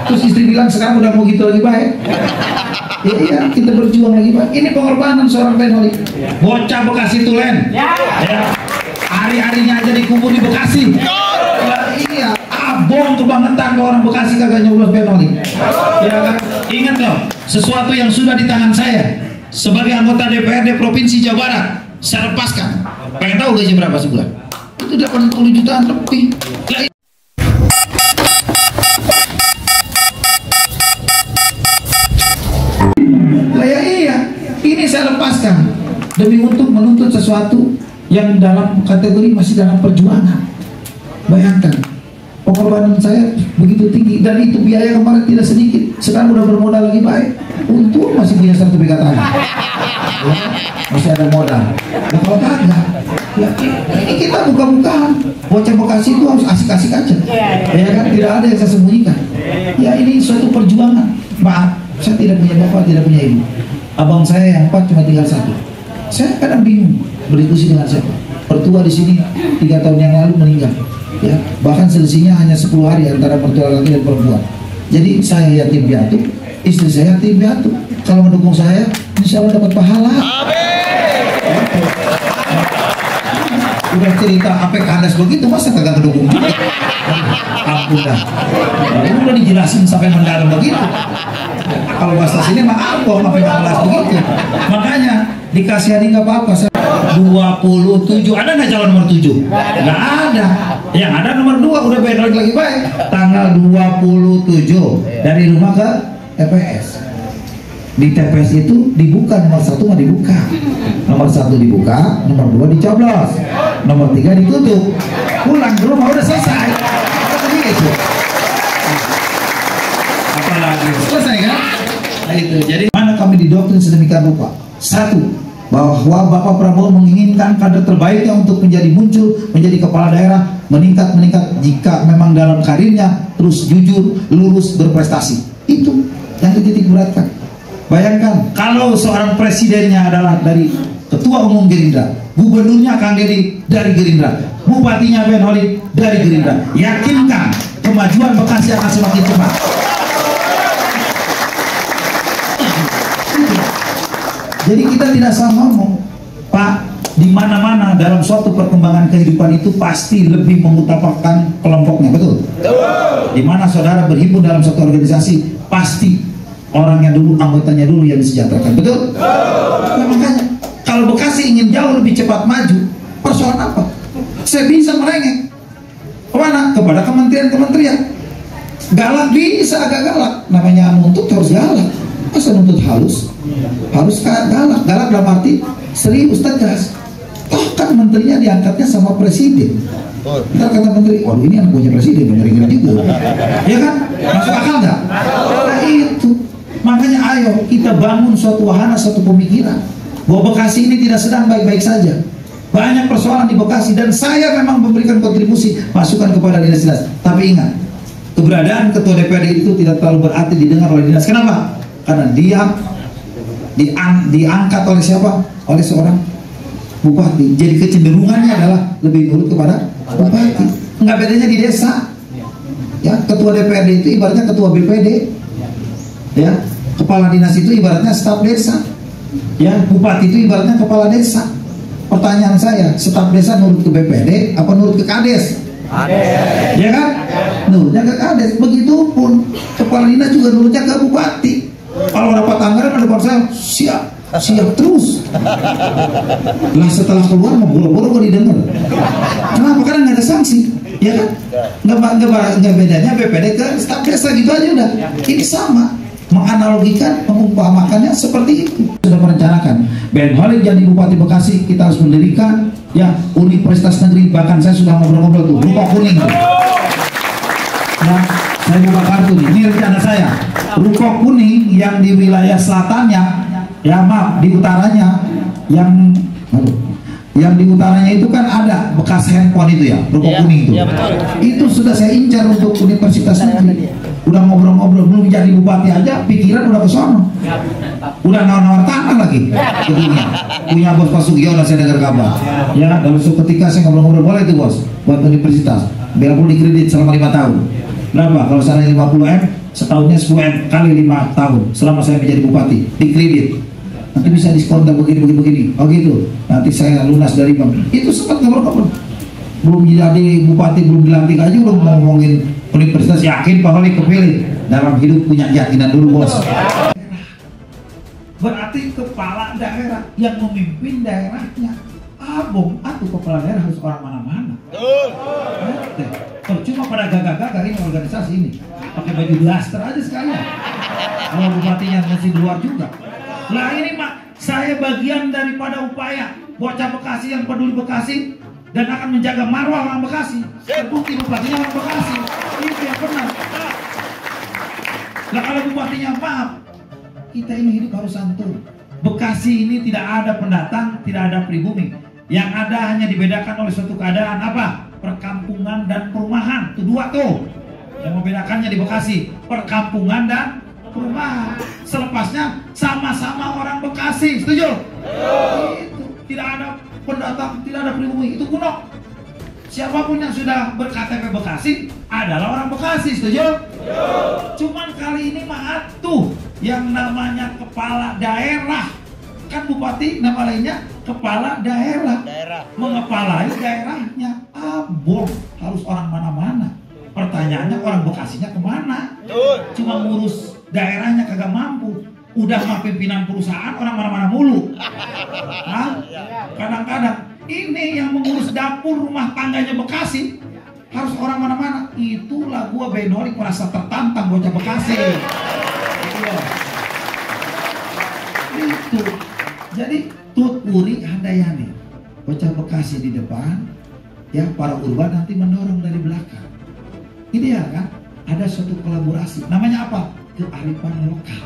Terus istri bilang sekarang udah mau gitu lagi baik. Ya, iya, kita berjuang lagi Pak. Ini pengorbanan seorang Ben Holid. Bocah Bekasi Tulen. Ya. Hari-harinya aja dikubur di Bekasi. Ya, iya, abong kebangetan ke orang Bekasi kagak nyoblos Ben Holid. Ya kan? Ingat loh, sesuatu yang sudah di tangan saya sebagai anggota DPRD Provinsi Jawa Barat, saya lepaskan. Pengen tahu gaji berapa sebulan? Itu 80 jutaan lebih. Ya iya, ini saya lepaskan demi untuk menuntut sesuatu yang dalam kategori masih dalam perjuangan. Bayangkan, pengorbanan saya begitu tinggi dan itu biaya kemarin tidak sedikit. Sekarang udah bermodal lagi baik. Untung masih punya sertifikat tanah. Ya, masih ada modal. Nah, kalau kagak, ya, ini kita buka-bukaan. Bocah Bekasi itu harus asik-asik aja. Ya kan, tidak ada yang saya sembunyikan. Ya ini suatu perjuangan. Maaf, saya tidak punya bapak, tidak punya ibu. Abang saya yang 4 cuma tinggal 1. Saya kadang bingung berdiskusi dengan siapa. Pertua di sini 3 tahun yang lalu meninggal. Ya, bahkan selisihnya hanya 10 hari antara mertua laki dan perempuan. Jadi saya yatim piatu, istri saya yatim piatu. Kalau mendukung saya, insya Allah dapat pahala. Udah cerita sampai kandas begitu, masa kagak mendukung juga? Ampun dah. Ini udah dijelasin sampai mendalam begitu. Kalau bahasa sini mah ampun sampai 16 begitu. Makanya dikasihani nggak apa-apa. 27, ada nggak calon nomor 7? Nggak ada. Yang ada nomor 2 udah bayar lagi baik. Tanggal 27 dari rumah ke TPS. Di TPS itu dibuka, nomor 1 nggak dibuka. Nomor 1 dibuka, nomor 2 dicoblos, nomor 3 ditutup. Pulang ke rumah udah selesai. Gitu. Apalagi selesai kan? Nah itu. Jadi mana kami didoktrin sedemikian rupa. 1, bahwa Bapak Prabowo menginginkan kader terbaiknya untuk menjadi muncul, menjadi kepala daerah, meningkat jika memang dalam karirnya terus jujur, lurus, berprestasi. Itu yang dititik beratkan. Bayangkan kalau seorang presidennya adalah dari Ketua Umum Gerindra, gubernurnya Kang Deddy dari Gerindra, bupatinya Ben Holid dari Gerindra, yakinkan kemajuan Bekasi akan semakin cepat. Jadi kita tidak salah ngomong, Pak. Di mana-mana dalam suatu perkembangan kehidupan itu pasti lebih mengutamakan kelompoknya, betul? Di mana saudara berhimpun dalam suatu organisasi, pasti orangnya dulu, anggotanya dulu yang disejahterakan, betul? Nah, makanya kalau Bekasi ingin jauh lebih cepat maju, persoalan apa? Saya bisa merengek kemana? Kepada kementerian-kementerian. Galak bisa, agak galak. Namanya nuntut harus galak. Masa nuntut halus? Harus galak. Galak dalam arti serius, tegas. Toh kan menterinya diangkatnya sama presiden. Ntar kata menteri, waduh ini anak punya presiden, ngeri-ngeri juga. Ya kan? Masuk akal nggak? Nah itu. Makanya ayo kita bangun suatu wahana, suatu pemikiran bahwa Bekasi ini tidak sedang baik-baik saja. Banyak persoalan di Bekasi dan saya memang memberikan kontribusi masukan kepada dinas-dinas. Tapi ingat, keberadaan ketua DPRD itu tidak terlalu berarti didengar oleh dinas. Kenapa? Karena dia diangkat oleh siapa? Oleh seorang bupati. Jadi kecenderungannya adalah lebih nurut kepada bupati. Enggak bedanya di desa. Ya, ketua DPRD itu ibaratnya ketua BPD. Ya, kepala dinas itu ibaratnya staf desa. Ya, bupati itu ibaratnya kepala desa. Pertanyaan saya, staf desa nurut ke BPD apa nurut ke Kades? Kades. Ya kan? Nurutnya ke Kades. Begitupun kepala dinas juga nurutnya ke bupati. Kalau dapat anggaran ada saya siap terus. Lah setelah keluar mau boro-boro kok didengar. Kenapa? Karena nggak ada sanksi. Ya kan? Nggak bedanya BPD ke staf desa gitu aja udah. Ini sama. Menganalogikan, mengumpamakannya seperti itu. Sudah merencanakan Ben Holid jadi Bupati Bekasi, kita harus mendirikan ya Universitas Negeri. Bahkan saya sudah ngobrol-ngobrol tuh ruko kuning tuh. Nah, saya buka kartu nih, ini rencana saya. Ruko kuning yang di wilayah selatannya, ya maaf di utaranya, yang di utaranya itu kan ada bekas handphone itu ya, ruko kuning itu. Ya, itu sudah saya incar untuk Universitas Negeri. Udah ngobrol-ngobrol, belum jadi bupati aja pikiran udah ke sono. Udah nawar-nawar tanah lagi gedungnya. Punya bos Pak Sugiono saya dengar kabar. Ya, dalam suatu ketika saya ngobrol-ngobrol, boleh itu bos buat universitas. Biar perlu dikredit selama 5 tahun. Berapa? Kalau sana 50M setahunnya 10 kali 5 tahun selama saya menjadi bupati, dikredit. Nanti bisa diskon begini. Oh gitu. Nanti saya lunas dari bank. Itu sempat ngobrol. Belum jadi bupati, belum dilantik aja udah ngomongin universitas. Yakin Pak Wali kepilih. Dalam hidup punya keyakinan dulu, bos. Berarti kepala daerah yang memimpin daerahnya abong atau kepala daerah harus orang mana-mana. Kalau cuma pada gagah-gagah ini organisasi ini pakai baju blaster aja sekalian. Kalau bupatinya masih di luar juga. Lah ini mak, saya bagian daripada upaya bocah Bekasi yang peduli Bekasi dan akan menjaga marwah orang Bekasi. Terbukti bupatinya orang Bekasi. Itu yang benar. Nah kalau bupatinya maaf, kita ini hidup harus santun. Bekasi ini tidak ada pendatang, tidak ada pribumi. Yang ada hanya dibedakan oleh suatu keadaan apa? Perkampungan dan perumahan. Itu dua tuh. Yang membedakannya di Bekasi, perkampungan dan perumahan. Selepasnya sama-sama orang Bekasi. Setuju? Itu tidak ada pendatang, tidak ada pribumi. Itu kuno. Siapapun yang sudah berKTP Bekasi adalah orang Bekasi, setuju? Cuman kali ini mah tuh yang namanya kepala daerah, kan bupati nama lainnya kepala daerah, mengepalai daerahnya abong, harus orang mana-mana. Pertanyaannya orang Bekasinya kemana? Cuma ngurus daerahnya kagak mampu. Udah mah pimpinan perusahaan orang mana-mana mulu. Kadang-kadang ini yang mengurus dapur rumah tangganya Bekasi harus orang mana-mana. Itulah gua Benori merasa tertantang bocah Bekasi. Itu. Jadi Tut Puri Handayani, bocah Bekasi di depan, ya para urban nanti mendorong dari belakang. Ideal kan? Ada suatu kolaborasi. Namanya apa? Kearifan lokal.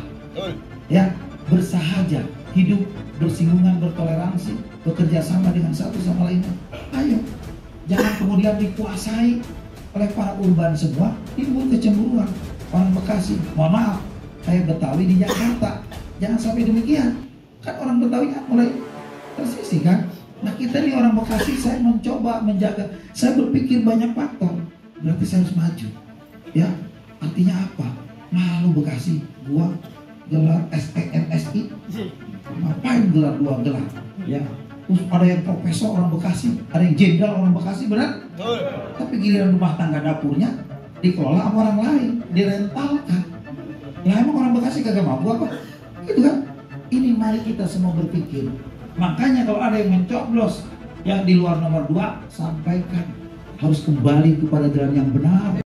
Ya, bersahaja, hidup bersinggungan, bertoleransi, bekerja sama dengan satu sama lainnya. Ayo, jangan kemudian dikuasai oleh para urban semua, timbul kecemburuan. Orang Bekasi, mohon maaf, saya Betawi di Jakarta, jangan sampai demikian. Kan orang Betawi kan mulai tersisih kan. Nah kita nih orang Bekasi, saya mencoba menjaga, saya berpikir banyak faktor. Berarti saya harus maju. Ya, artinya apa? Malu Bekasi, gua gelar SEMSI, ngapain gelar 2 gelar? Ya, terus ada yang profesor orang Bekasi, ada yang jenderal orang Bekasi, benar? Tapi giliran rumah tangga dapurnya dikelola sama orang lain, direntalkan. Lah emang orang Bekasi kagak mampu apa? Gitu kan? Ini mari kita semua berpikir. Makanya kalau ada yang mencoblos yang di luar nomor 2, sampaikan harus kembali kepada jalan yang benar.